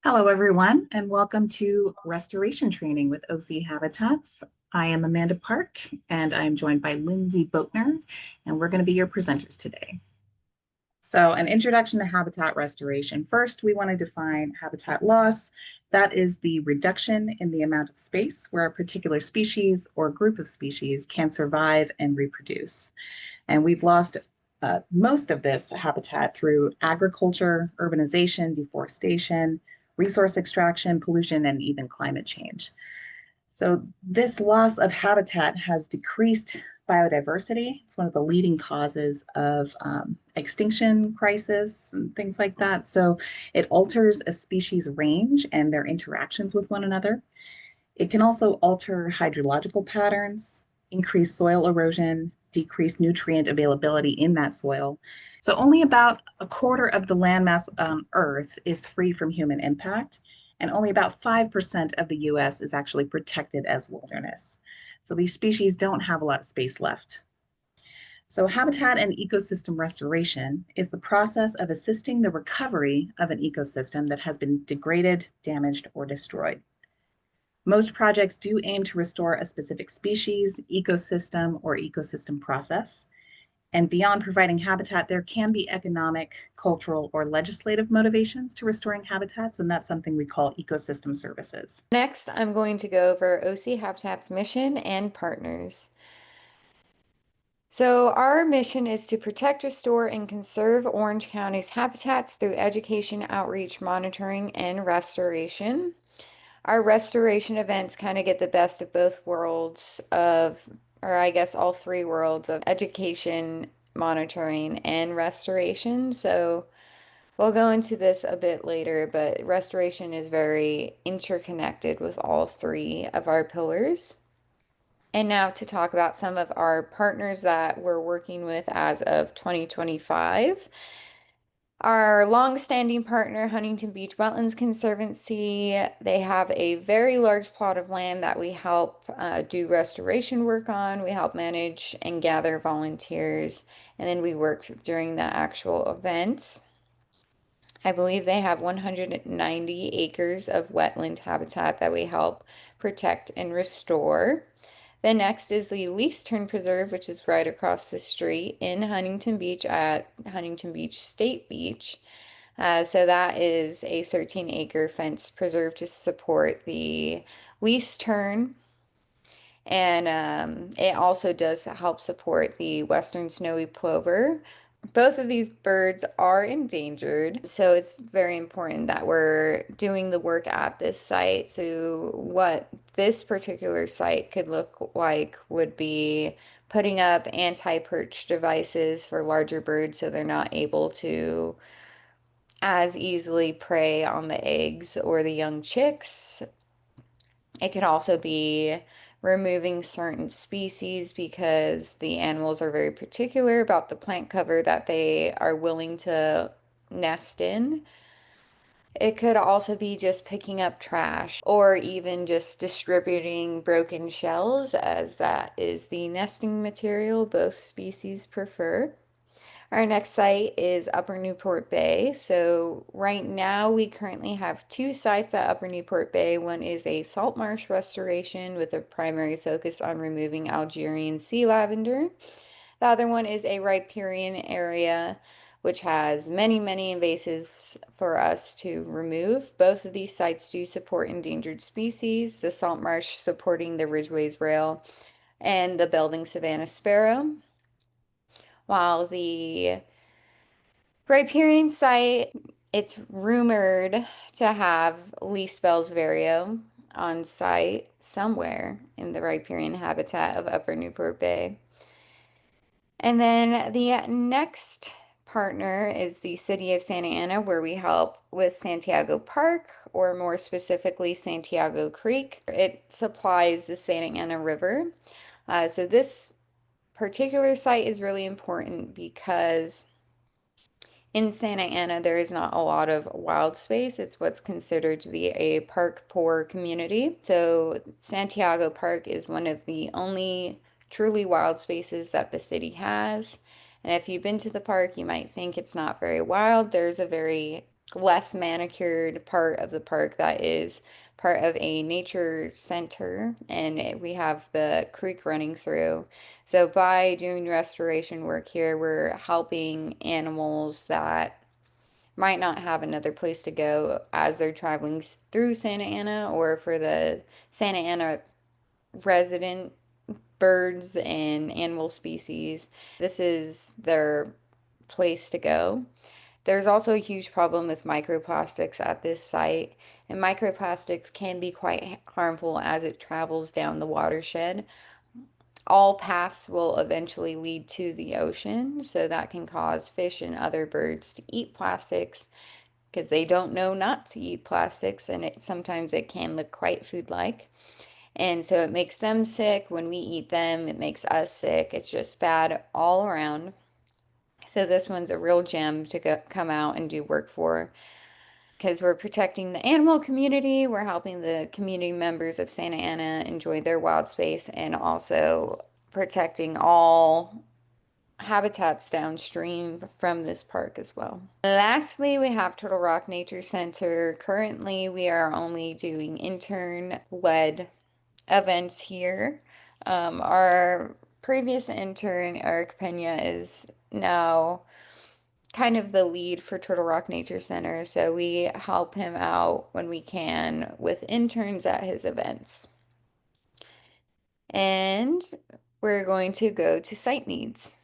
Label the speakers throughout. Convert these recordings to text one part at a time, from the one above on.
Speaker 1: Hello, everyone, and welcome to Restoration Training with OC Habitats. I am Amanda Park, and I'm joined by Lindsay Boatner, and we're going to be your presenters today. So, an introduction to habitat restoration. First, we want to define habitat loss. That is the reduction in the amount of space where a particular species or group of species can survive and reproduce. And we've lost most of this habitat through agriculture, urbanization, deforestation, resource extraction, pollution, and even climate change. So, this loss of habitat has decreased biodiversity. It's one of the leading causes of extinction crisis and things like that. So, it alters a species' range and their interactions with one another. It can also alter hydrological patterns, increase soil erosion, decrease nutrient availability in that soil. So, only about a quarter of the landmass on Earth is free from human impact, and only about 5% of the US is actually protected as wilderness. So, these species don't have a lot of space left. So, habitat and ecosystem restoration is the process of assisting the recovery of an ecosystem that has been degraded, damaged, or destroyed. Most projects do aim to restore a specific species, ecosystem, or ecosystem process. And beyond providing habitat, there can be economic, cultural, or legislative motivations to restoring habitats, and that's something we call ecosystem services.
Speaker 2: Next, I'm going to go over OC Habitat's mission and partners. So, our mission is to protect, restore, and conserve Orange County's habitats through education, outreach, monitoring, and restoration. Our restoration events kind of get the best of both worlds or I guess all three worlds of education, monitoring, and restoration. So, we'll go into this a bit later, but restoration is very interconnected with all three of our pillars. And now to talk about some of our partners that we're working with as of 2025. Our long-standing partner, Huntington Beach Wetlands Conservancy, they have a very large plot of land that we help do restoration work on. We help manage and gather volunteers, and then we work during the actual events. I believe they have 190 acres of wetland habitat that we help protect and restore. The next is the Least Turn Preserve, which is right across the street in Huntington Beach at Huntington Beach State Beach. So that is a 13-acre fenced preserve to support the least turn. And it also does help support the western snowy plover. Both of these birds are endangered, so it's very important that we're doing the work at this site. So, what this particular site could look like would be putting up anti-perch devices for larger birds so they're not able to as easily prey on the eggs or the young chicks. It could also be removing certain species because the animals are very particular about the plant cover that they are willing to nest in. It could also be just picking up trash or even just distributing broken shells, as that is the nesting material both species prefer. Our next site is Upper Newport Bay. So right now we currently have two sites at Upper Newport Bay. One is a salt marsh restoration with a primary focus on removing Algerian sea lavender. The other one is a riparian area, which has many, many invasives for us to remove. Both of these sites do support endangered species, the salt marsh supporting the Ridgway's rail and the Belding Savannah sparrow, while the riparian site, it's rumored to have least Bell's vireo on site somewhere in the riparian habitat of Upper Newport Bay. And then the next partner is the city of Santa Ana, where we help with Santiago Park, or more specifically, Santiago Creek. It supplies the Santa Ana River. So this particular site is really important because in Santa Ana, there is not a lot of wild space. It's what's considered to be a park poor community. So, Santiago Park is one of the only truly wild spaces that the city has. And if you've been to the park, you might think it's not very wild. There's a very less manicured part of the park that is part of a nature center, and we have the creek running through. So by doing restoration work here, we're helping animals that might not have another place to go as they're traveling through Santa Ana, or for the Santa Ana resident birds and animal species. This is their place to go. There's also a huge problem with microplastics at this site, and microplastics can be quite harmful as it travels down the watershed. All paths will eventually lead to the ocean, so that can cause fish and other birds to eat plastics because they don't know not to eat plastics, and sometimes it can look quite food-like. And so it makes them sick. When we eat them, it makes us sick. It's just bad all around. So this one's a real gem to come out and do work for, because we're protecting the animal community, we're helping the community members of Santa Ana enjoy their wild space, and also protecting all habitats downstream from this park as well. Lastly, we have Turtle Rock Nature Center. Currently, we are only doing intern-led events here. Our previous intern, Eric Pena, is now kind of the lead for Turtle Rock Nature Center, so we help him out when we can with interns at his events. And we're going to go to site needs.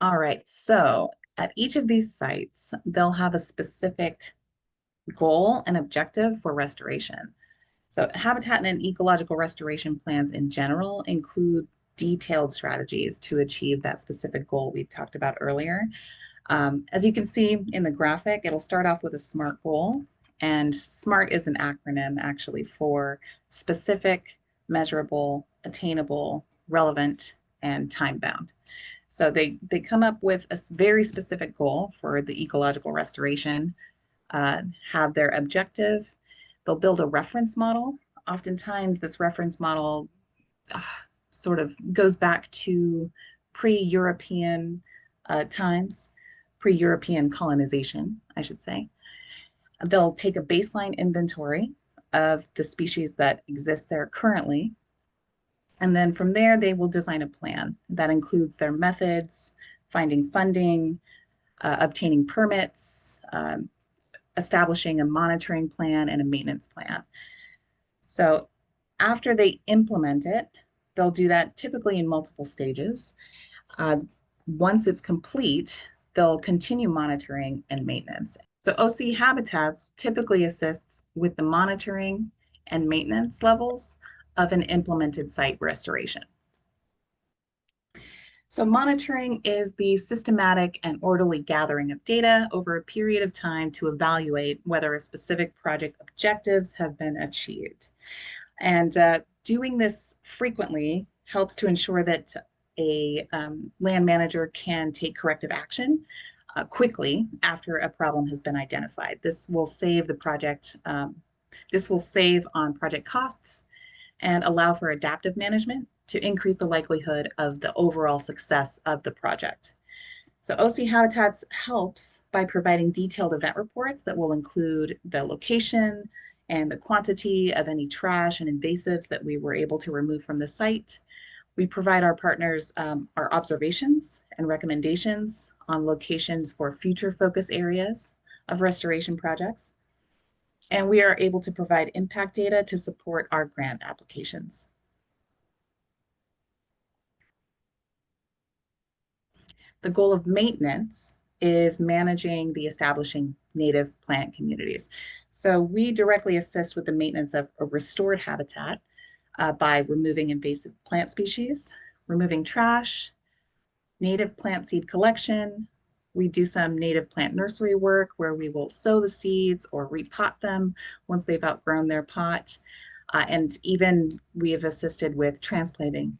Speaker 1: All right, so at each of these sites, they'll have a specific goal and objective for restoration. So habitat and ecological restoration plans in general include detailed strategies to achieve that specific goal we talked about earlier. As you can see in the graphic, it'll start off with a SMART goal, and SMART is an acronym actually for specific, measurable, attainable, relevant, and time bound. So they come up with a very specific goal for the ecological restoration, have their objective. They'll build a reference model. Oftentimes, this reference model uh, sort of goes back to pre-European times, pre-European colonization, I should say. They'll take a baseline inventory of the species that exist there currently. And then from there, they will design a plan that includes their methods, finding funding, obtaining permits, establishing a monitoring plan and a maintenance plan. So after they implement it, they'll do that typically in multiple stages. Uh, Once it's complete, they'll continue monitoring and maintenance. So OC Habitats typically assists with the monitoring and maintenance levels of an implemented site restoration. So monitoring is the systematic and orderly gathering of data over a period of time to evaluate whether a specific project objectives have been achieved. And doing this frequently helps to ensure that a land manager can take corrective action quickly after a problem has been identified. This will save the project, this will save on project costs and allow for adaptive management to increase the likelihood of the overall success of the project. So OC Habitats helps by providing detailed event reports that will include the location and the quantity of any trash and invasives that we were able to remove from the site. We provide our partners our observations and recommendations on locations for future focus areas of restoration projects. And we are able to provide impact data to support our grant applications. The goal of maintenance is managing the establishing native plant communities. So we directly assist with the maintenance of a restored habitat by removing invasive plant species, removing trash, native plant seed collection. We do some native plant nursery work where we will sow the seeds or repot them once they've outgrown their pot. And even we have assisted with transplanting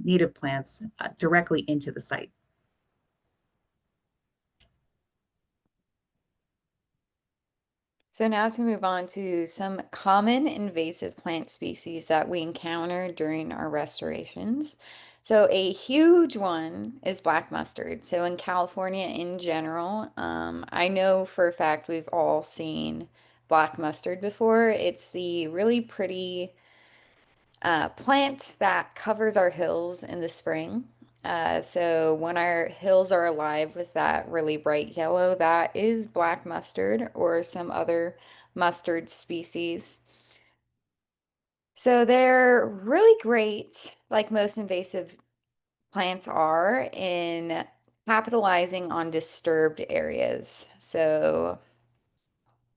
Speaker 1: native plants directly into the site.
Speaker 2: So now to move on to some common invasive plant species that we encounter during our restorations. So a huge one is black mustard. So in California in general, I know for a fact we've all seen black mustard before. It's the really pretty plant that covers our hills in the spring. So when our hills are alive with that really bright yellow, that is black mustard or some other mustard species. So they're really great, like most invasive plants are, in capitalizing on disturbed areas. So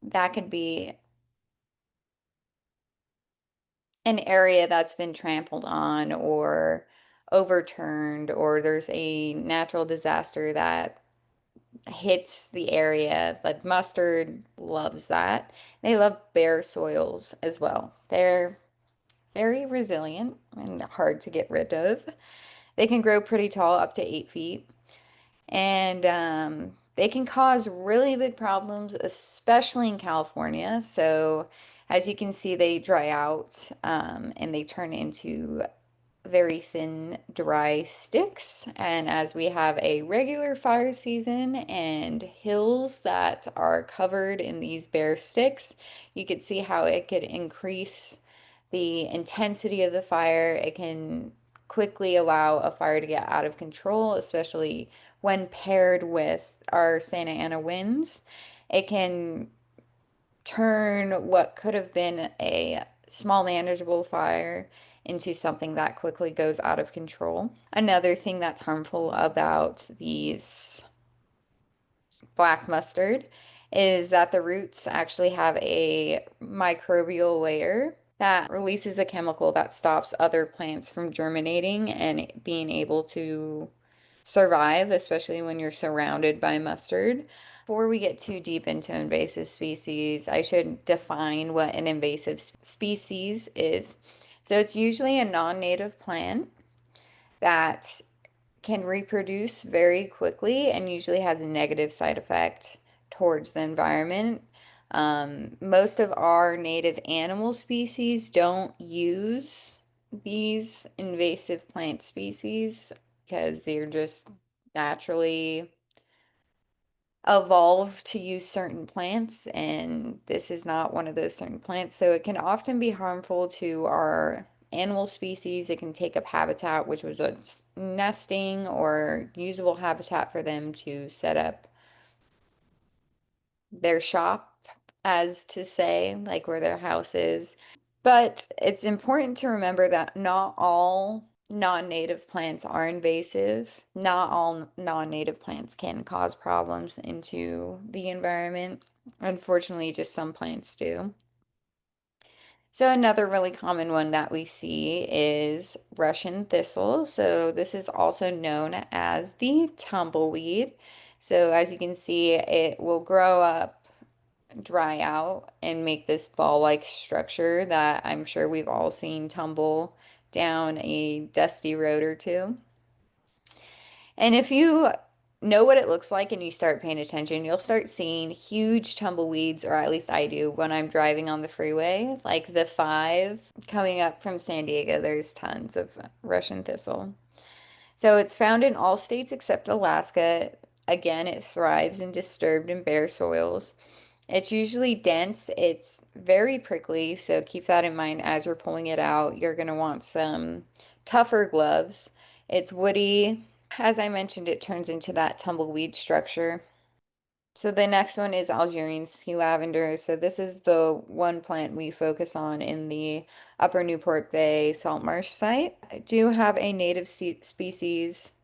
Speaker 2: that could be an area that's been trampled on or overturned, or there's a natural disaster that hits the area. Like mustard loves that. They love bare soils as well. They're very resilient and hard to get rid of. They can grow pretty tall, up to 8 feet, and they can cause really big problems, especially in California. So, as you can see, they dry out and they turn into very thin, dry sticks. And as we have a regular fire season and hills that are covered in these bare sticks, you could see how it could increase the intensity of the fire. It can quickly allow a fire to get out of control, especially when paired with our Santa Ana winds. It can turn what could have been a small manageable fire into something that quickly goes out of control. Another thing that's harmful about these black mustard is that the roots actually have a microbial layer that releases a chemical that stops other plants from germinating and being able to survive, especially when you're surrounded by mustard. Before we get too deep into invasive species, I should define what an invasive species is. So it's usually a non-native plant that can reproduce very quickly and usually has a negative side effect towards the environment. Most of our native animal species don't use these invasive plant species because they're just naturally evolved to use certain plants, and this is not one of those certain plants. So it can often be harmful to our animal species. It can take up habitat, which was a nesting or usable habitat for them to set up their shop, as to say, like where their house is. But it's important to remember that not all non-native plants are invasive. Not all non-native plants can cause problems into the environment. Unfortunately, just some plants do. So another really common one that we see is Russian thistle. So this is also known as the tumbleweed. So as you can see, it will grow up, dry out, and make this ball-like structure that I'm sure we've all seen tumble down a dusty road or two. And if you know what it looks like and you start paying attention, you'll start seeing huge tumbleweeds, or at least I do when I'm driving on the freeway. Like the 5 coming up from San Diego, there's tons of Russian thistle. So it's found in all states except Alaska. Again, it thrives in disturbed and bare soils. It's usually dense. It's very prickly, so keep that in mind as you're pulling it out. You're going to want some tougher gloves. It's woody. As I mentioned, it turns into that tumbleweed structure. So the next one is Algerian sea lavender. So this is the one plant we focus on in the Upper Newport Bay Salt Marsh site. I do have a native species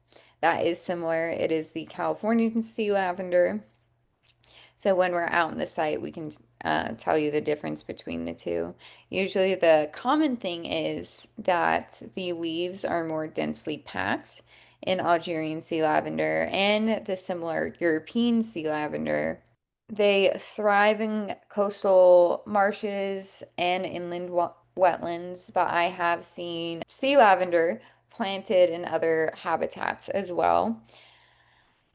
Speaker 2: that is similar. It is the Californian sea lavender. So when we're out in the site, we can tell you the difference between the two. Usually the common thing is that the leaves are more densely packed in Algerian sea lavender and the similar European sea lavender. They thrive in coastal marshes and inland wetlands, but I have seen sea lavender planted in other habitats as well.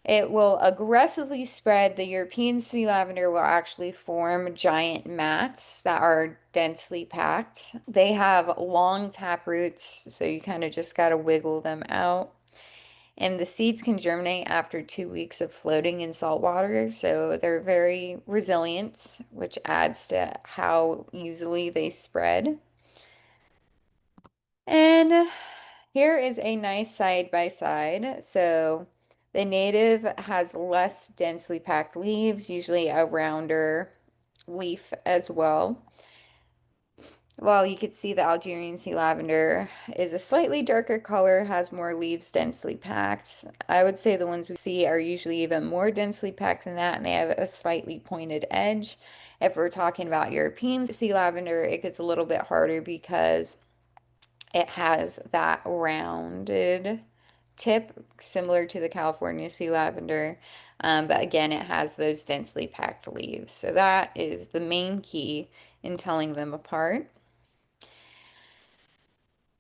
Speaker 2: It will aggressively spread. The European sea lavender will actually form giant mats that are densely packed. They have long tap roots, so you kind of just got to wiggle them out. And the seeds can germinate after 2 weeks of floating in salt water, so they're very resilient, which adds to how easily they spread. And here is a nice side by side. So the native has less densely packed leaves, usually a rounder leaf as well. While you could see the Algerian sea lavender is a slightly darker color, has more leaves densely packed. I would say the ones we see are usually even more densely packed than that, and they have a slightly pointed edge. If we're talking about European sea lavender, it gets a little bit harder because it has that rounded tip, similar to the California sea lavender. But again, it has those densely packed leaves. So that is the main key in telling them apart.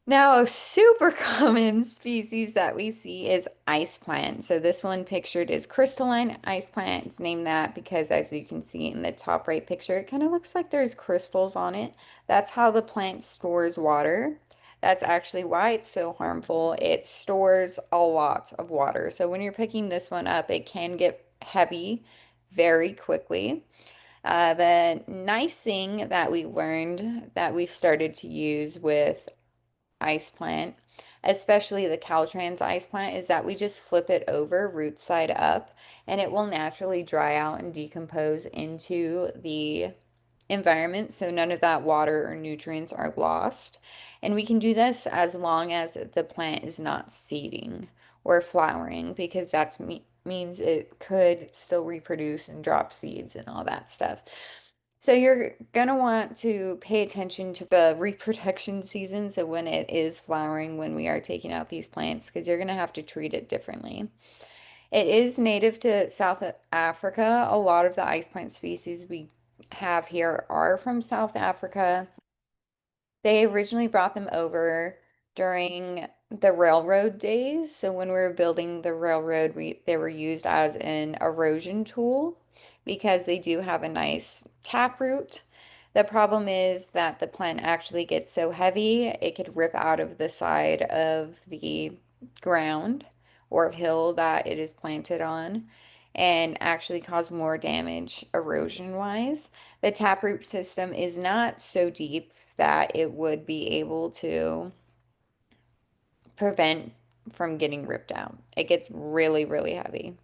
Speaker 2: Now, a super common species that we see is ice plant. So this one pictured is crystalline ice plant. It's named that because as you can see in the top right picture, it kind of looks like there's crystals on it. That's how the plant stores water. That's actually why it's so harmful. It stores a lot of water. So when you're picking this one up, it can get heavy very quickly. The nice thing that we learned that we've started to use with ice plant, especially the Caltrans ice plant, is that we just flip it over root side up and it will naturally dry out and decompose into the environment. So none of that water or nutrients are lost. And we can do this as long as the plant is not seeding or flowering because that means it could still reproduce and drop seeds and all that stuff. So you're gonna want to pay attention to the reproduction season. So when it is flowering, when we are taking out these plants, because you're gonna have to treat it differently. It is native to South Africa. A lot of the ice plant species we have here are from South Africa. They originally brought them over during the railroad days. So when we were building the railroad, they were used as an erosion tool because they do have a nice taproot. The problem is that the plant actually gets so heavy, it could rip out of the side of the ground or hill that it is planted on and actually cause more damage erosion wise. The taproot system is not so deep that it would be able to prevent from getting ripped out. It gets really, really heavy.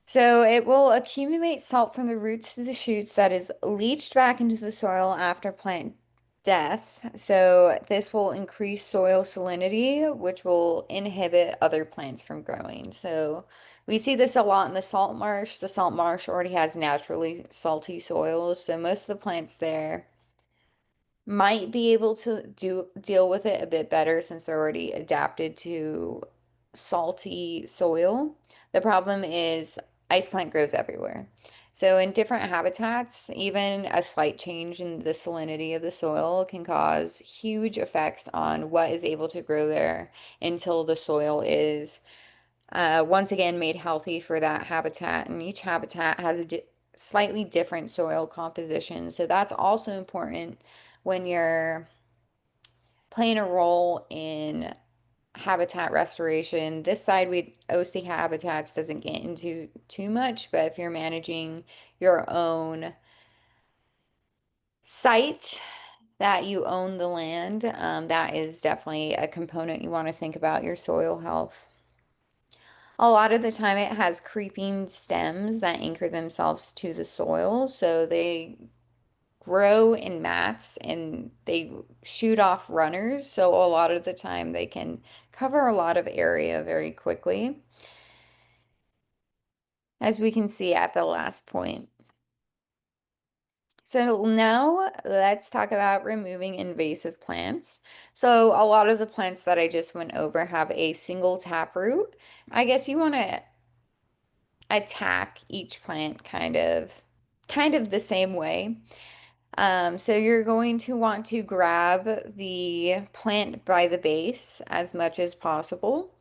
Speaker 2: So it will accumulate salt from the roots to the shoots that is leached back into the soil after plant death. So this will increase soil salinity, which will inhibit other plants from growing. So we see this a lot in the salt marsh. The salt marsh already has naturally salty soils, so most of the plants there might be able to deal with it a bit better since they're already adapted to salty soil. The problem is ice plant grows everywhere. So in different habitats, even a slight change in the salinity of the soil can cause huge effects on what is able to grow there until the soil is once again made healthy for that habitat. And each habitat has a di slightly different soil composition. So that's also important when you're playing a role in habitat restoration. This side, we OC Habitats doesn't get into too much, but if you're managing your own site that you own the land, that is definitely a component you want to think about your soil health. A lot of the time, it has creeping stems that anchor themselves to the soil, so they grow in mats and they shoot off runners. So a lot of the time they can cover a lot of area very quickly, as we can see at the last point. So now let's talk about removing invasive plants. So a lot of the plants that I just went over have a single taproot. I guess you want to attack each plant kind of the same way. So you're going to want to grab the plant by the base as much as possible.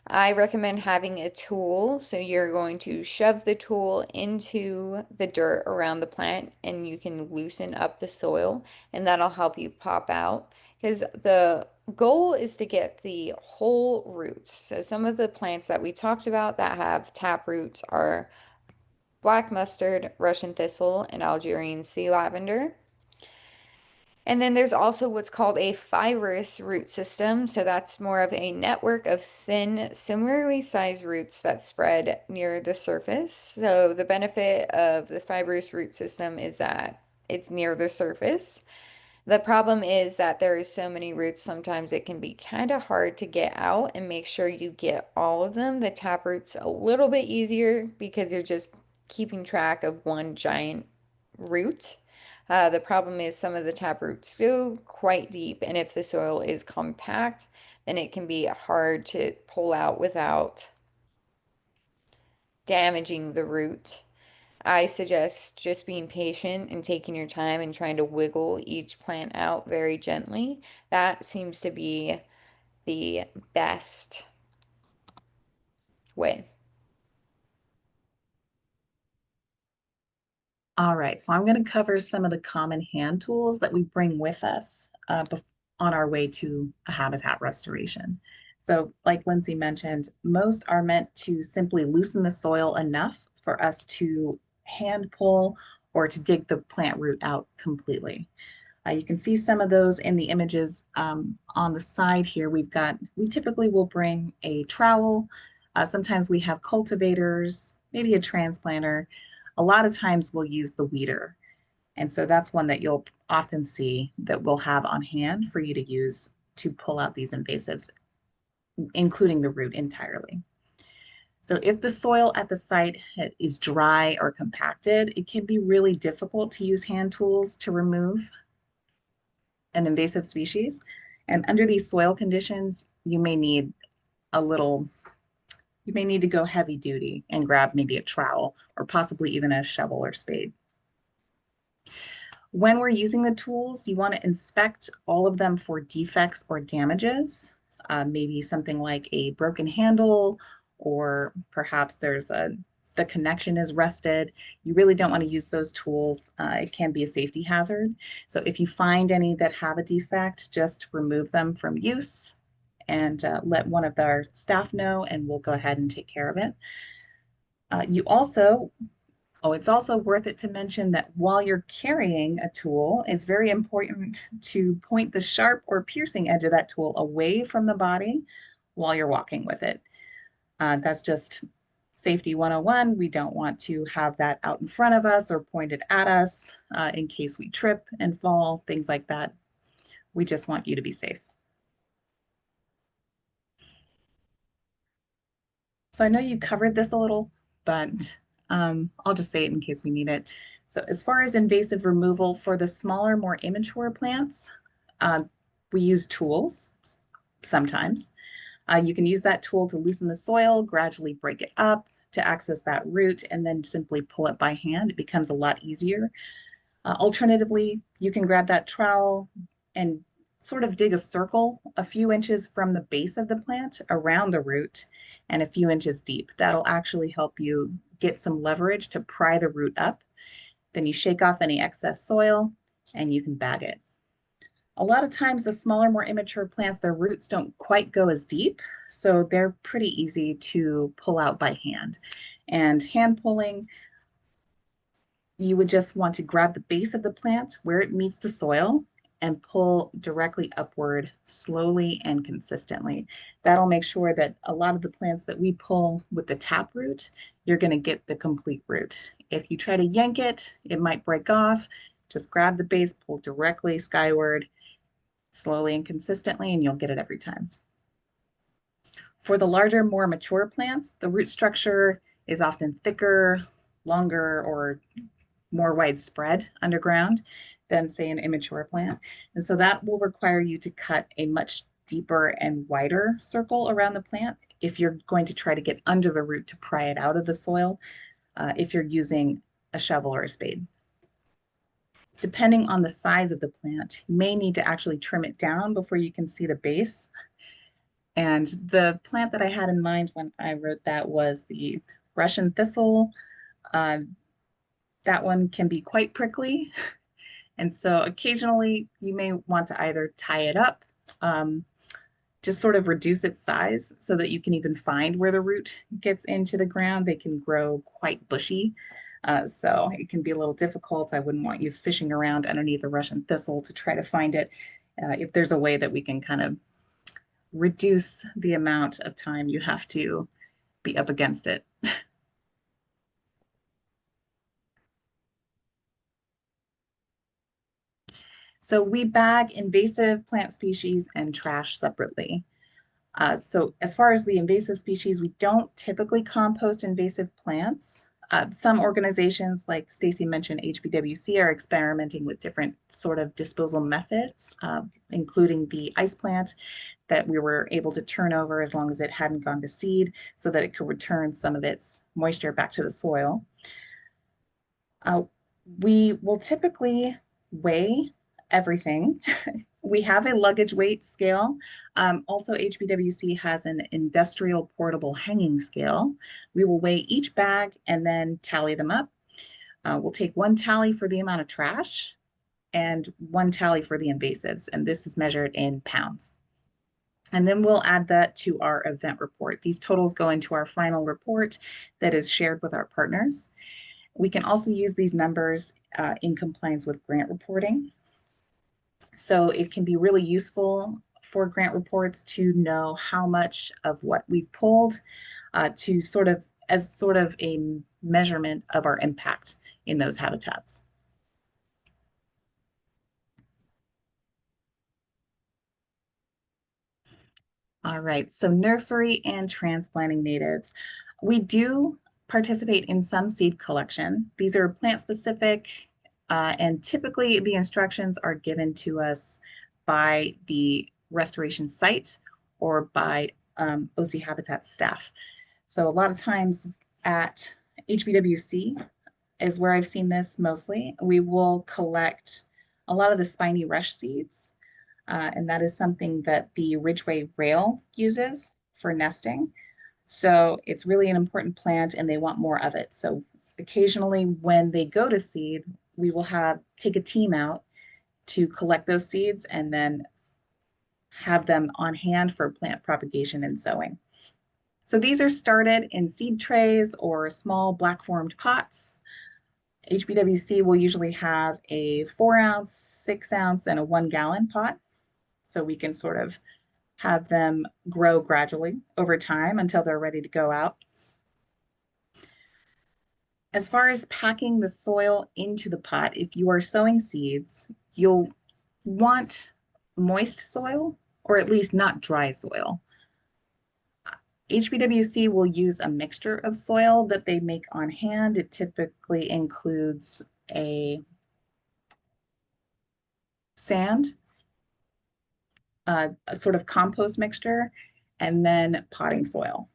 Speaker 2: I recommend having a tool. So you're going to shove the tool into the dirt around the plant and you can loosen up the soil and that'll help you pop out. Because the goal is to get the whole roots. So some of the plants that we talked about that have tap roots are black mustard, Russian thistle, and Algerian sea lavender. And then there's also what's called a fibrous root system. So that's more of a network of thin, similarly sized roots that spread near the surface. So the benefit of the fibrous root system is that it's near the surface. The problem is that there is so many roots, sometimes it can be kind of hard to get out and make sure you get all of them. The tap root's a little bit easier because you're just keeping track of one giant root. The problem is some of the tap roots go quite deep, and if the soil is compact, then it can be hard to pull out without damaging the root. I suggest just being patient and taking your time and trying to wiggle each plant out very gently. That seems to be the best way.
Speaker 1: All right, so I'm going to cover some of the common hand tools that we bring with us on our way to a habitat restoration. So, like Lindsay mentioned, most are meant to simply loosen the soil enough for us to hand pull or to dig the plant root out completely. You can see some of those in the images on the side here. We typically will bring a trowel. Sometimes we have cultivators, maybe a transplanter. A lot of times we'll use the weeder. And so that's one that you'll often see that we'll have on hand for you to use to pull out these invasives, including the root entirely. So if the soil at the site is dry or compacted, it can be really difficult to use hand tools to remove an invasive species. And under these soil conditions, a little, you may need to go heavy duty and grab maybe a trowel or possibly even a shovel or spade. When we're using the tools, you want to inspect all of them for defects or damages. Maybe something like a broken handle, or perhaps the connection is rusted. You really don't want to use those tools. It can be a safety hazard. So if you find any that have a defect, just remove them from use and let one of our staff know, and we'll go ahead and take care of it. You also it's also worth it to mention that while you're carrying a tool, it's very important to point the sharp or piercing edge of that tool away from the body while you're walking with it. That's just safety 101. We don't want to have that out in front of us or pointed at us in case we trip and fall, things like that. We just want you to be safe. So I know you covered this a little, but I'll just say it in case we need it. So as far as invasive removal for the smaller, more immature plants, uh, we use tools sometimes. You can use that tool to loosen the soil, gradually break it up to access that root, and then simply pull it by hand. It becomes a lot easier. Alternatively, you can grab that trowel and sort of dig a circle a few inches from the base of the plant around the root and a few inches deep. That'll actually help you get some leverage to pry the root up. Then you shake off any excess soil and you can bag it. A lot of times the smaller, more immature plants, their roots don't quite go as deep, so they're pretty easy to pull out by hand. And hand pulling, you would just want to grab the base of the plant where it meets the soil and pull directly upward slowly and consistently. That'll make sure that a lot of the plants that we pull with the tap root, you're going to get the complete root. If you try to yank it, it might break off. Just grab the base, pull directly skyward, slowly and consistently, and you'll get it every time. For the larger, more mature plants, the root structure is often thicker, longer, or more widespread underground than, say, an immature plant. And so that will require you to cut a much deeper and wider circle around the plant if you're going to try to get under the root to pry it out of the soil, if you're using a shovel or a spade. Depending on the size of the plant, you may need to actually trim it down before you can see the base. And the plant that I had in mind when I wrote that was the Russian thistle. Uh, that one can be quite prickly. And so occasionally you may want to either tie it up, um, just sort of reduce its size so that you can even find where the root gets into the ground. They can grow quite bushy. So it can be a little difficult. I wouldn't want you fishing around underneath a Russian thistle to try to find it. If there's a way that we can kind of reduce the amount of time you have to be up against it. So we bag invasive plant species and trash separately. So as far as the invasive species, we don't typically compost invasive plants. Some organizations, like Stacy mentioned, HBWC, are experimenting with different sort of disposal methods, including the ice plant that we were able to turn over as long as it hadn't gone to seed so that it could return some of its moisture back to the soil. Uh, we will typically weigh everything. We have a luggage weight scale. Also, HBWC has an industrial portable hanging scale. We will weigh each bag and then tally them up. We'll take one tally for the amount of trash and one tally for the invasives, and this is measured in pounds. And then we'll add that to our event report. These totals go into our final report that is shared with our partners. We can also use these numbers in compliance with grant reporting. So it can be really useful for grant reports to know how much of what we've pulled to sort of as sort of a measurement of our impact in those habitats. All right, so nursery and transplanting natives. We do participate in some seed collection. These are plant specific, and typically the instructions are given to us by the restoration site or by OC Habitat staff. So a lot of times at HBWC is where I've seen this mostly. We will collect a lot of the spiny rush seeds, and that is something that the Ridgeway rail uses for nesting. So it's really an important plant and they want more of it. So occasionally when they go to seed, we will take a team out to collect those seeds and then have them on hand for plant propagation and sowing. So these are started in seed trays or small black formed pots. HBWC will usually have a 4 ounce, 6 ounce, and a 1 gallon pot. So we can sort of have them grow gradually over time until they're ready to go out. As far as packing the soil into the pot, if you are sowing seeds, you'll want moist soil or at least not dry soil. HBWC will use a mixture of soil that they make on hand. It typically includes a sand, a sort of compost mixture, and then potting soil.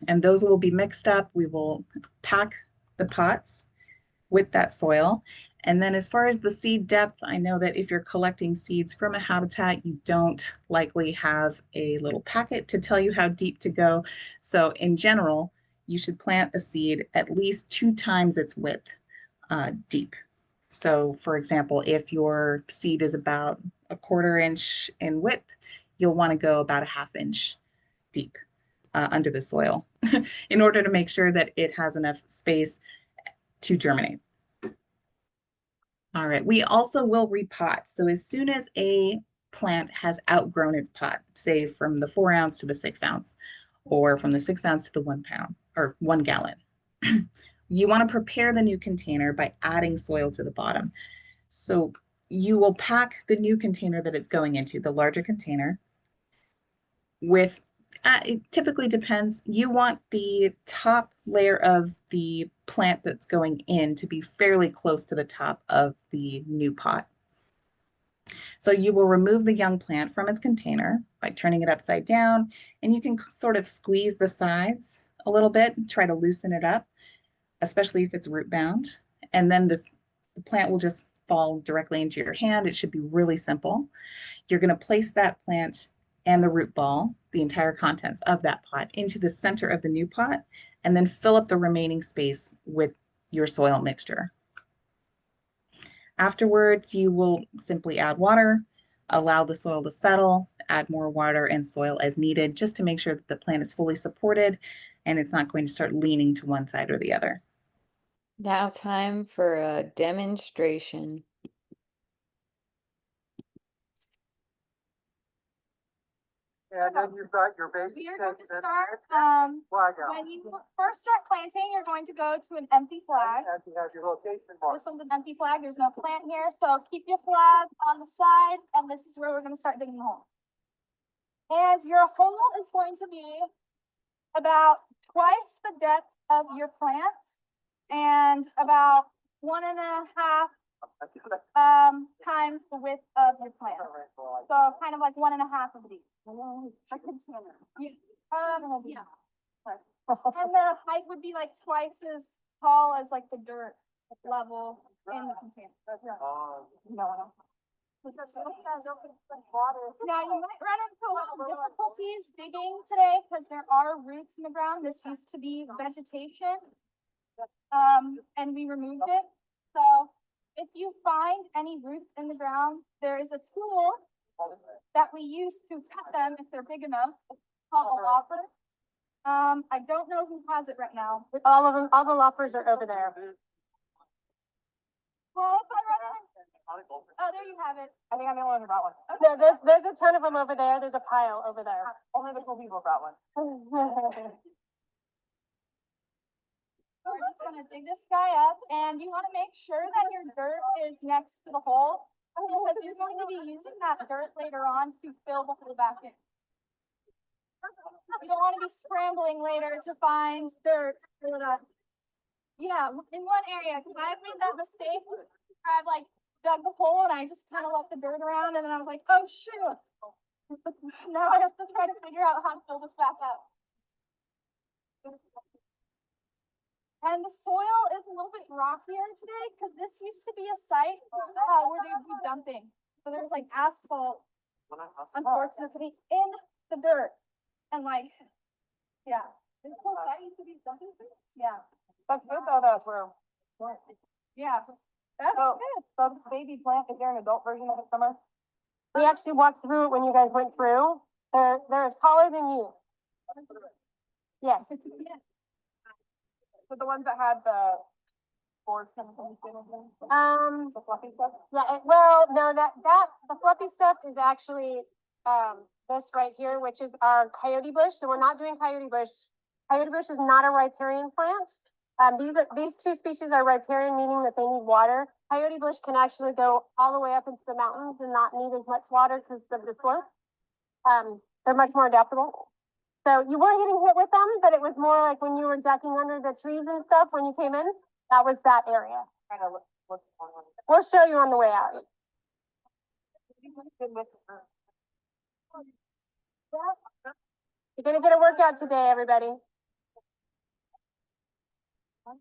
Speaker 1: And those will be mixed up. We will pack the pots with that soil. And then as far as the seed depth, I know that if you're collecting seeds from a habitat, you don't likely have a little packet to tell you how deep to go. So in general, you should plant a seed at least 2 times its width deep. So for example, if your seed is about a 1/4 inch in width, you'll want to go about a 1/2 inch deep under the soil in order to make sure that it has enough space to germinate. All right, we also will repot. So as soon as a plant has outgrown its pot, say from the 4 ounce to the 6 ounce, or from the 6 ounce to the 1 pound or 1 gallon, you want to prepare the new container by adding soil to the bottom. So you will pack the new container that it's going into, the larger container, with it typically depends. You want the top layer of the plant that's going in to be fairly close to the top of the new pot. So you will remove the young plant from its container by turning it upside down, and you can sort of squeeze the sides a little bit and try to loosen it up, especially if it's root bound. And then the plant will just fall directly into your hand. It should be really simple. You're going to place that plant and the root ball, the entire contents of that pot, into the center of the new pot, and then fill up the remaining space with your soil mixture. Afterwards, you will simply add water, allow the soil to settle, add more water and soil as needed, just to make sure that the plant is fully supported and it's not going to start leaning to one side or the other.
Speaker 2: Now time for a demonstration.
Speaker 3: And then you've got your basic.
Speaker 4: We are going to start, when you first start planting, you're going to go to an empty flag.
Speaker 3: And you have your location mark.
Speaker 4: This one's an empty flag, there's no plant here, so keep your flag on the side, and this is where we're gonna start digging the hole. And your hole is going to be about twice the depth of your plant, and about 1.5 times the width of your plant. So kind of like 1.5 of these. A container. Yeah. Yeah. And the height would be like twice as tall as like the dirt level in the container. No. Now you might run into a little difficulties digging today because there are roots in the ground. This used to be vegetation. And we removed it. So if you find any roots in the ground, there is a tool that we use to cut them if they're big enough. It's called a lopper. I don't know who has it right now.
Speaker 5: All of them, all the loppers are over there.
Speaker 4: Well, if I run into- oh, there you have it.
Speaker 3: I think I'm the only one who got one.
Speaker 5: No, there's a ton of them over there. There's a pile over there.
Speaker 3: Only the cool people got one.
Speaker 4: We're just gonna dig this guy up, and you wanna make sure that your dirt is next to the hole, because you're going to be using that dirt later on to fill the hole back in. You don't wanna be scrambling later to find dirt. Yeah, in one area, because I've made that mistake where I've like dug the hole and I just kind of left the dirt around, and then I was like, oh shoot. Now I have to try to figure out how to fill this back up. And the soil is a little bit rockier today because this used to be a site where they'd be dumping. So there's like asphalt, unfortunately, in the dirt. And like, yeah. This whole site used to be dumping. Yeah.
Speaker 3: That's good though, that's where.
Speaker 4: Yeah. That's
Speaker 3: So,
Speaker 4: good.
Speaker 3: so this baby plant, is there an adult version of it somewhere?
Speaker 5: We actually walked through it when you guys went through. They're taller than you. Yes.
Speaker 3: So the ones that had the boards coming from the the fluffy stuff?
Speaker 5: Yeah, well, no, the fluffy stuff is actually, this right here, which is our coyote bush. So we're not doing coyote bush. Coyote bush is not a riparian plant. These two species are riparian, meaning that they need water. Coyote bush can actually go all the way up into the mountains and not need as much water because of the slope. They're much more adaptable. So you weren't getting hit with them, but it was more like when you were ducking under the trees and stuff when you came in, that was that area.
Speaker 3: Kind of look.
Speaker 5: We'll show you on the way out. You're gonna get a workout today, everybody. There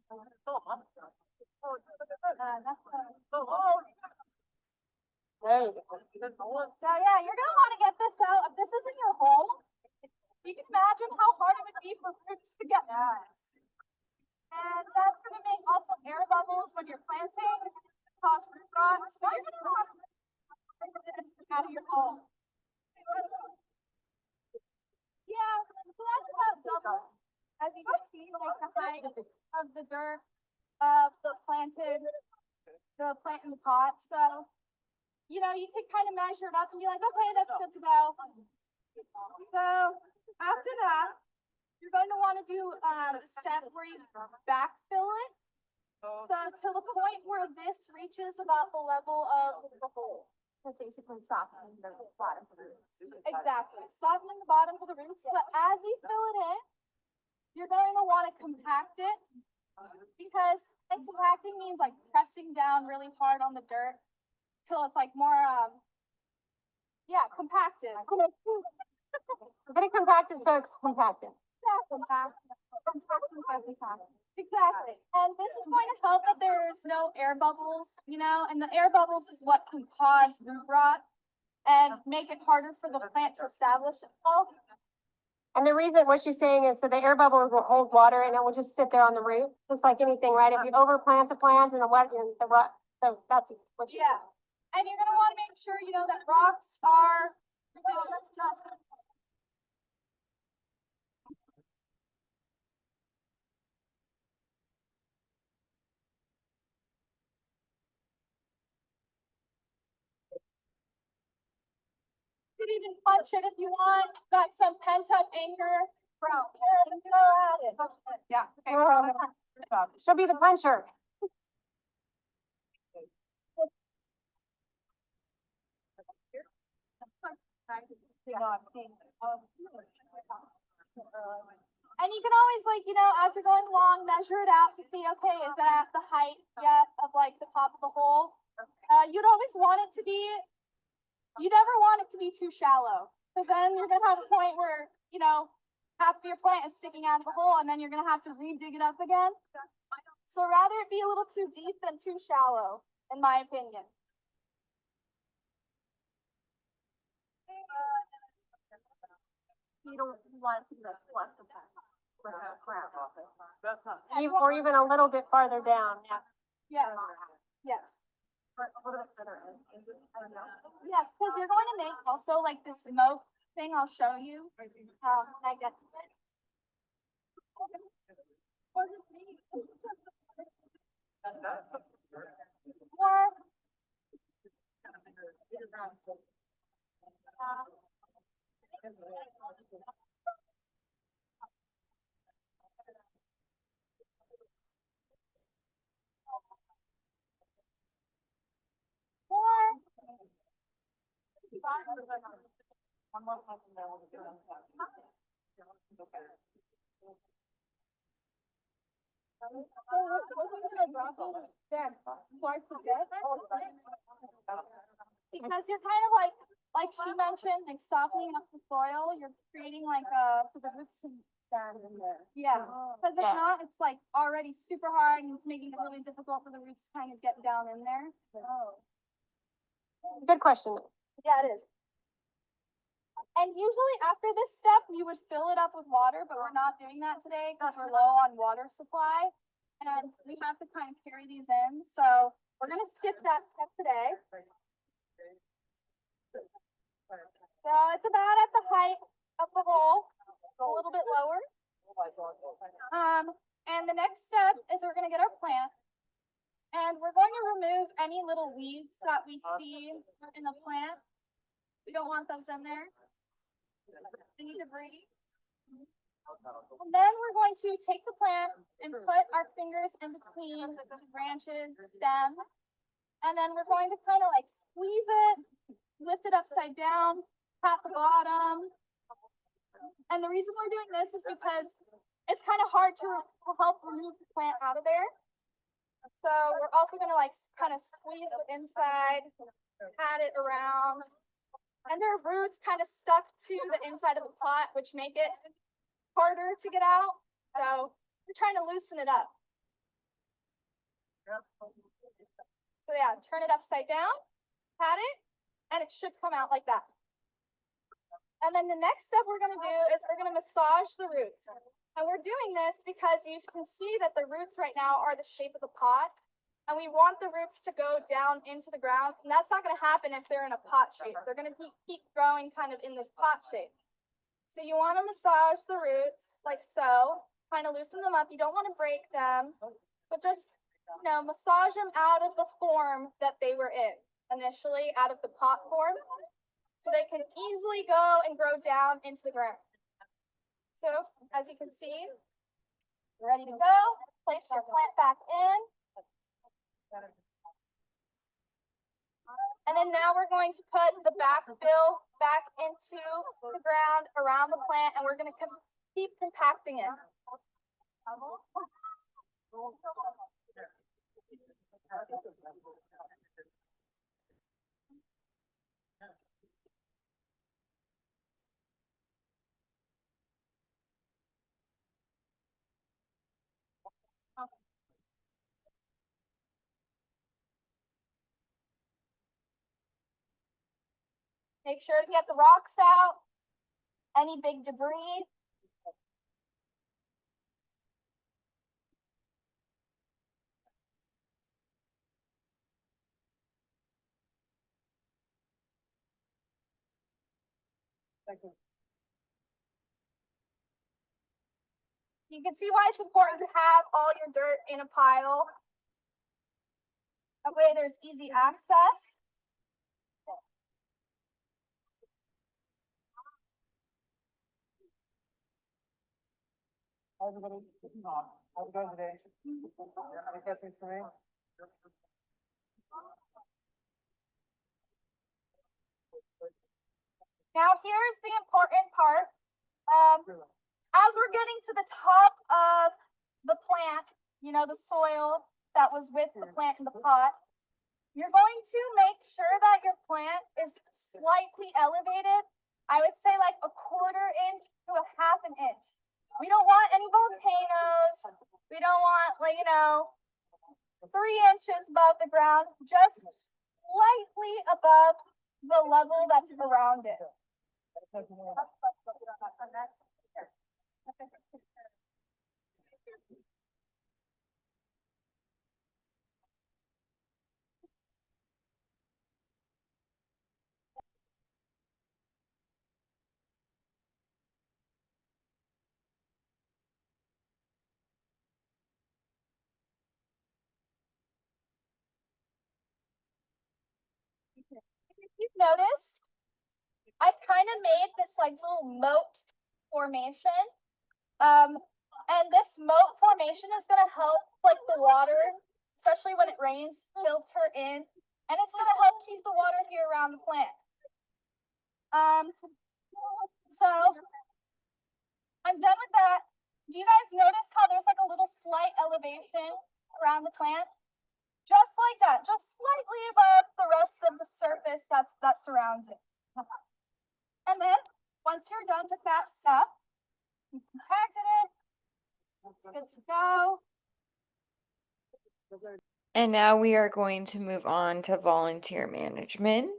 Speaker 5: you go.
Speaker 4: So yeah, you're gonna wanna get this out. If this isn't your home, you can imagine how hard it would be for roots to get out. And that's gonna make also air bubbles when you're planting, cause root rot. So you're gonna want to out of your home. Yeah, so that's about double. As you can see, like the height of the dirt of the plant in the pot. So, you know, you can kind of measure it up and be like, okay, that's good to go. So after that, you're going to want to do the step where you backfill it. So to the point where this reaches about the level of the hole. So basically softening the bottom of the roots. Exactly, softening the bottom of the roots. But as you fill it in, you're going to want to compact it, because compacting means like pressing down really hard on the dirt till it's like more compacted.
Speaker 5: Get it compacted so it's compacted.
Speaker 4: Exactly. And this is going to help that there's no air bubbles, you know, and the air bubbles is what can cause root rot. and make it harder for the plant to establish itself.
Speaker 5: And the reason, what she's saying is, so the air bubbles will hold water and it will just sit there on the root, just like anything, right? If you overplant a plant in the wet, the rut, so that's what she.
Speaker 4: Yeah, and you're gonna wanna make sure, you know, that rocks are removed. You could even punch it if you want, got some pent up anger. Bro, go at it. Yeah.
Speaker 5: She'll be the puncher.
Speaker 4: And you can always, like, you know, as you're going along, measure it out to see, okay, is it at the height yet of like the top of the hole? You'd always want it to be, you never want it to be too shallow, because then you're gonna have a point where, you know, half of your plant is sticking out of the hole and then you're gonna have to re-dig it up again. So rather it be a little too deep than too shallow, in my opinion.
Speaker 3: You don't want to flush the plant.
Speaker 5: Or even a little bit farther down, yeah.
Speaker 4: Yes, yes.
Speaker 3: But a little bit further in. Is it? I don't know.
Speaker 4: Yes, because you're going to make also like the smoke thing I'll show you. When I get to it. Or, because you're kind of like she mentioned, like softening up the soil, you're creating like for the roots to stand in there. Yeah, because if not, it's like already super hard and it's making it really difficult for the roots to kind of get down in there. Oh.
Speaker 5: Good question.
Speaker 4: Yeah, it is. And usually after this step, you would fill it up with water, but we're not doing that today because we're low on water supply. And we have to kind of carry these in. So we're gonna skip that step today. So it's about at the height of the hole, a little bit lower. And the next step is we're gonna get our plant. And we're going to remove any little weeds that we see in the plant. We don't want those in there. Any debris. And then we're going to take the plant and put our fingers in between the branches, the stem. And then we're going to kind of like squeeze it, lift it upside down, pat the bottom. And the reason we're doing this is because it's kind of hard to help remove the plant out of there. So we're also going to like kind of squeeze the inside, pat it around. And there are roots kind of stuck to the inside of the pot, which make it harder to get out. So we're trying to loosen it up. So yeah, turn it upside down, pat it, and it should come out like that. And then the next step we're going to do is we're going to massage the roots. And we're doing this because you can see that the roots right now are the shape of the pot. And we want the roots to go down into the ground. And that's not going to happen if they're in a pot shape. They're going to keep growing kind of in this pot shape. So you want to massage the roots like so, kind of loosen them up. You don't want to break them, but just, you know, massage them out of the form that they were in initially, out of the pot form, so they can easily go and grow down into the ground. So as you can see, you're ready to go. Place your plant back in. And then now we're going to put the backfill back into the ground around the plant, and we're going to keep compacting it. Make sure to get the rocks out, any big debris. You can see why it's important to have all your dirt in a pile. That way there's easy access.
Speaker 6: Hi, everybody. How's it going today? Any questions for me?
Speaker 4: Now here's the important part. As we're getting to the top of the plant, you know, the soil that was with the plant in the pot, you're going to make sure that your plant is slightly elevated. I would say like a 1/4 inch to a 1/2 inch. We don't want any volcanoes. We don't want, like, 3 inches above the ground, just slightly above the level that's around it. If you've noticed, I kind of made this like little moat formation. And this moat formation is going to help like the water, especially when it rains, filter in, and it's going to help keep the water here around the plant. So I'm done with that. Do you guys notice how there's like a little slight elevation around the plant? Just like that, just slightly above the rest of the surface that surrounds it. And then once you're done with that step, you compacted it. It's good to go.
Speaker 2: And now we are going to move on to volunteer management.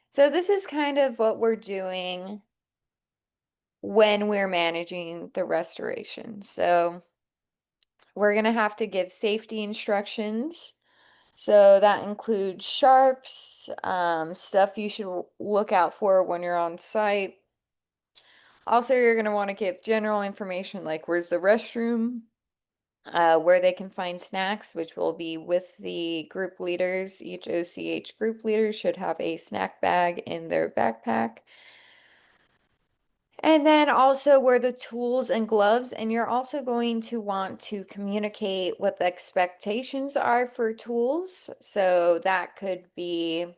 Speaker 2: So this is kind of what we're doing when we're managing the restoration. So we're going to have to give safety instructions. So that includes sharps, stuff you should look out for when you're on site. Also, you're going to want to give general information like where's the restroom, where they can find snacks, which will be with the group leaders. Each OCH group leader should have a snack bag in their backpack. And then also where the tools and gloves, and you're also going to want to communicate what the expectations are for tools. So that could be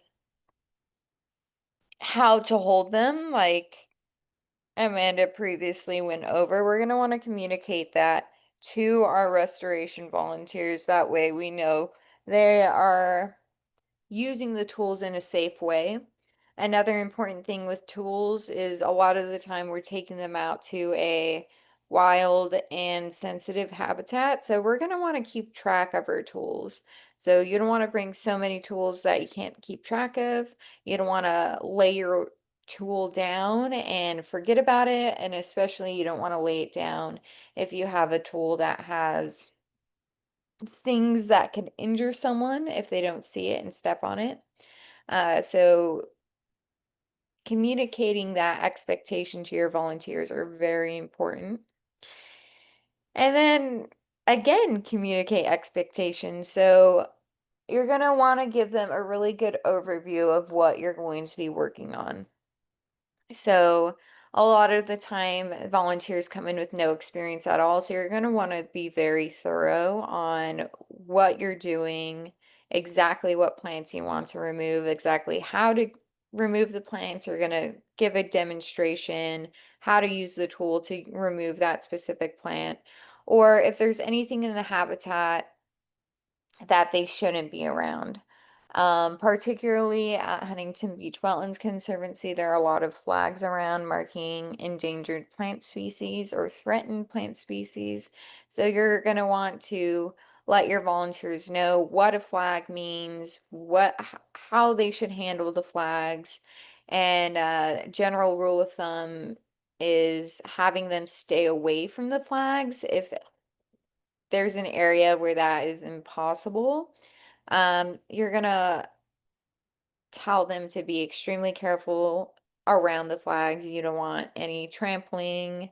Speaker 2: how to hold them, like Amanda previously went over. We're going to want to communicate that to our restoration volunteers. That way we know they are using the tools in a safe way. Another important thing with tools is a lot of the time we're taking them out to a wild and sensitive habitat. So we're going to want to keep track of our tools. So you don't want to bring so many tools that you can't keep track of. You don't want to lay your tool down and forget about it. And especially you don't want to lay it down if you have a tool that has things that can injure someone if they don't see it and step on it. So communicating that expectation to your volunteers are very important. And then again, communicate expectations. So you're going to want to give them a really good overview of what you're going to be working on. So a lot of the time volunteers come in with no experience at all. So you're going to want to be very thorough on what you're doing, exactly what plants you want to remove, exactly how to remove the plants. You're going to give a demonstration, how to use the tool to remove that specific plant. Or if there's anything in the habitat that they shouldn't be around. Particularly at Huntington Beach Wetlands Conservancy, there are a lot of flags around marking endangered plant species or threatened plant species. So you're going to want to let your volunteers know what a flag means, how they should handle the flags, and general rule of thumb is having them stay away from the flags if there's an area where that is impossible. You're gonna tell them to be extremely careful around the flags. You don't want any trampling.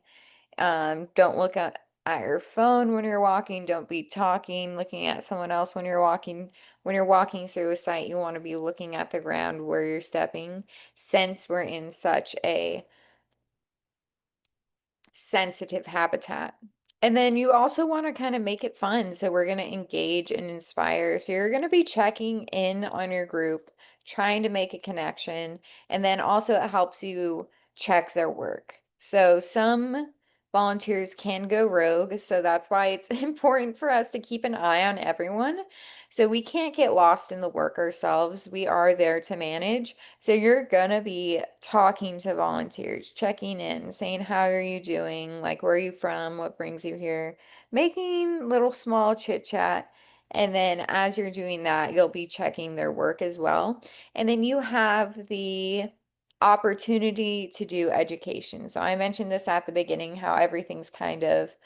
Speaker 2: Don't look at your phone when you're walking. Don't be talking, looking at someone else when you're walking. When you're walking through a site, you want to be looking at the ground where you're stepping, since we're in such a sensitive habitat. And then you also want to kind of make it fun. So we're going to engage and inspire. So you're going to be checking in on your group, trying to make a connection. And then also it helps you check their work. So some volunteers can go rogue. So that's why it's important for us to keep an eye on everyone. So we can't get lost in the work ourselves. We are there to manage. So you're gonna be talking to volunteers, checking in, saying, how are you doing? Like, where are you from? What brings you here? Making little small chit chat. And then as you're doing that, you'll be checking their work as well. And then you have the opportunity to do education. So I mentioned this at the beginning, how everything's kind of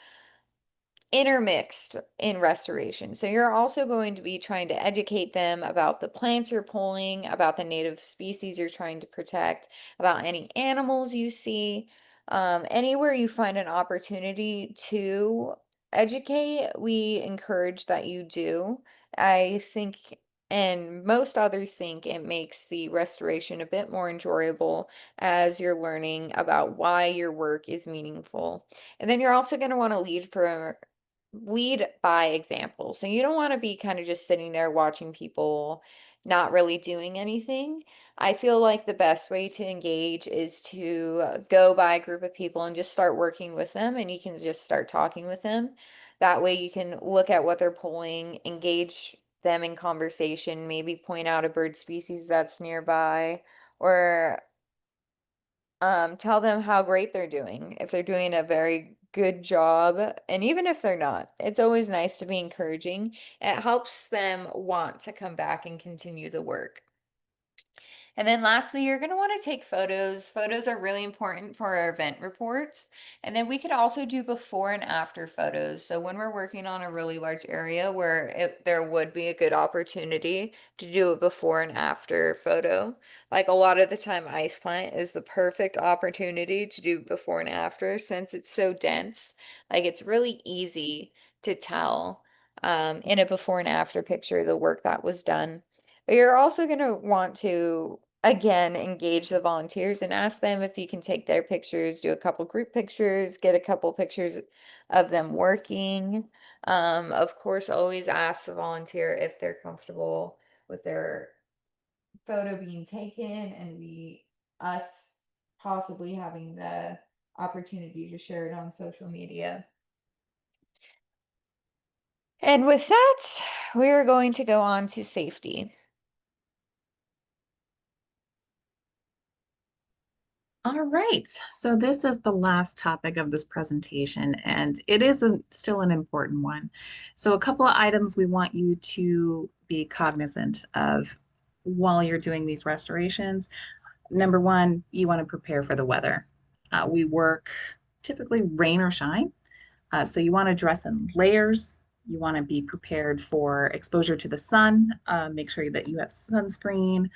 Speaker 2: intermixed in restoration. So you're also going to be trying to educate them about the plants you're pulling, about the native species you're trying to protect, about any animals you see. Anywhere you find an opportunity to educate, we encourage that you do. I think, and most others think, it makes the restoration a bit more enjoyable as you're learning about why your work is meaningful. And then you're also going to want to lead by example. So you don't want to be kind of just sitting there watching people not really doing anything. I feel like the best way to engage is to go by a group of people and just start working with them, and you can just start talking with them. That way you can look at what they're pulling, engage them in conversation, maybe point out a bird species that's nearby, or tell them how great they're doing, if they're doing a very good job. And even if they're not, it's always nice to be encouraging. It helps them want to come back and continue the work. And then lastly, you're going to want to take photos. Photos are really important for our event reports. And then we could also do before and after photos. So when we're working on a really large area where there would be a good opportunity to do a before and after photo. Like a lot of the time, ice plant is the perfect opportunity to do before and after since it's so dense. Like it's really easy to tell in a before and after picture the work that was done. But you're also going to want to, again, engage the volunteers and ask them if you can take their pictures, do a couple group pictures, get a couple pictures of them working. Of course, always ask the volunteer if they're comfortable with their photo being taken and us possibly having the opportunity to share it on social media. And with that, we're going to go on to safety.
Speaker 1: All right, so this is the last topic of this presentation, and it is still an important one. So a couple of items we want you to be cognizant of while you're doing these restorations. Number one, you want to prepare for the weather. We work typically rain or shine, so you want to dress in layers. You want to be prepared for exposure to the sun. Make sure that you have sunscreen,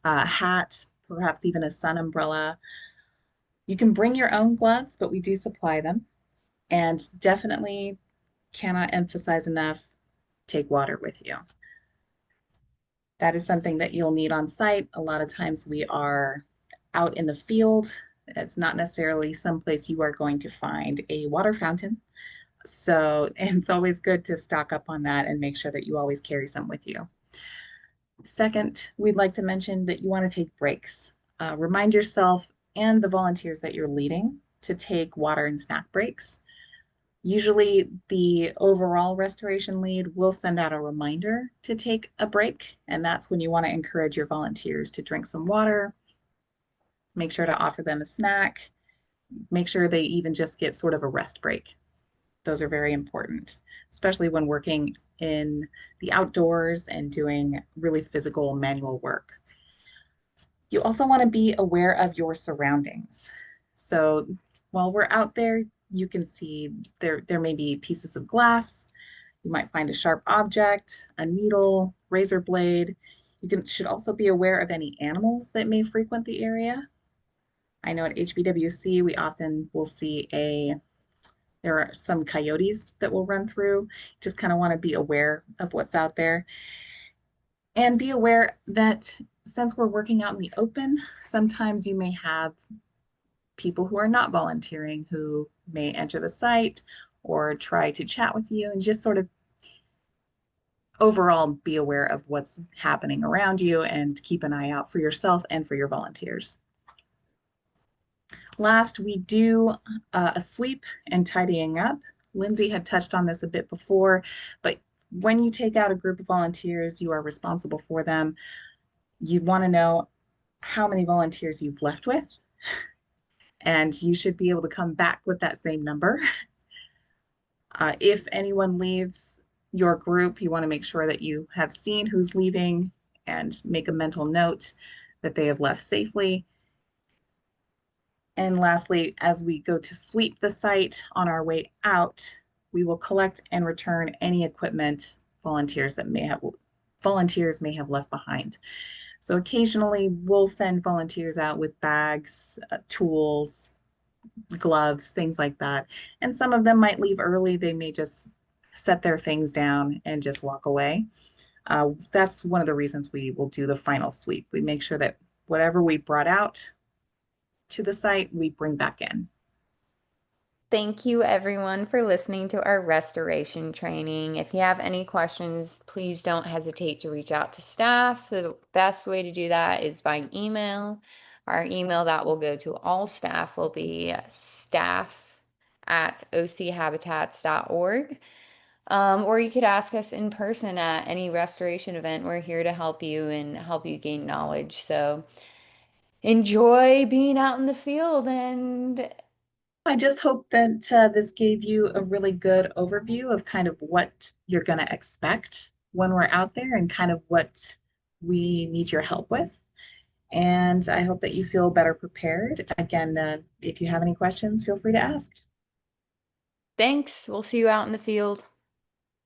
Speaker 1: hat, perhaps even a sun umbrella. You can bring your own gloves, but we do supply them. And definitely cannot emphasize enough, take water with you. That is something that you'll need on site. A lot of times we are out in the field. It's not necessarily someplace you are going to find a water fountain. So it's always good to stock up on that and make sure that you always carry some with you. Second, we'd like to mention that you want to take breaks. Remind yourself and the volunteers that you're leading to take water and snack breaks. Usually the overall restoration lead will send out a reminder to take a break, and that's when you want to encourage your volunteers to drink some water, make sure to offer them a snack, make sure they even just get sort of a rest break. Those are very important, especially when working in the outdoors and doing really physical manual work. You also want to be aware of your surroundings. So while we're out there, you can see there may be pieces of glass. You might find a sharp object, a needle, razor blade. Should also be aware of any animals that may frequent the area. I know at HBWC, we often will see there are some coyotes that will run through. Just kind of want to be aware of what's out there. And be aware that since we're working out in the open, sometimes you may have people who are not volunteering who may enter the site or try to chat with you, and just sort of overall be aware of what's happening around you and keep an eye out for yourself and for your volunteers. Last, we do a sweep and tidying up. Lindsay had touched on this a bit before, but when you take out a group of volunteers, you are responsible for them. You want to know how many volunteers you've left with, and you should be able to come back with that same number. If anyone leaves your group, you want to make sure that you have seen who's leaving and make a mental note that they have left safely. And lastly, as we go to sweep the site on our way out, we will collect and return any equipment volunteers may have left behind. So occasionally we'll send volunteers out with bags, tools, gloves, things like that. And some of them might leave early. They may just set their things down and just walk away. That's one of the reasons we will do the final sweep. We make sure that whatever we brought out to the site, we bring back in.
Speaker 2: Thank you everyone for listening to our restoration training. If you have any questions, please don't hesitate to reach out to staff. The best way to do that is by email. Our email that will go to all staff will be staff@ochhabitats.org. Or you could ask us in person at any restoration event. We're here to help you and help you gain knowledge. So enjoy being out in the field, and
Speaker 1: I just hope that this gave you a really good overview of kind of what you're going to expect when we're out there and kind of what we need your help with. And I hope that you feel better prepared. Again, if you have any questions, feel free to ask.
Speaker 2: thanks. We'll see you out in the field.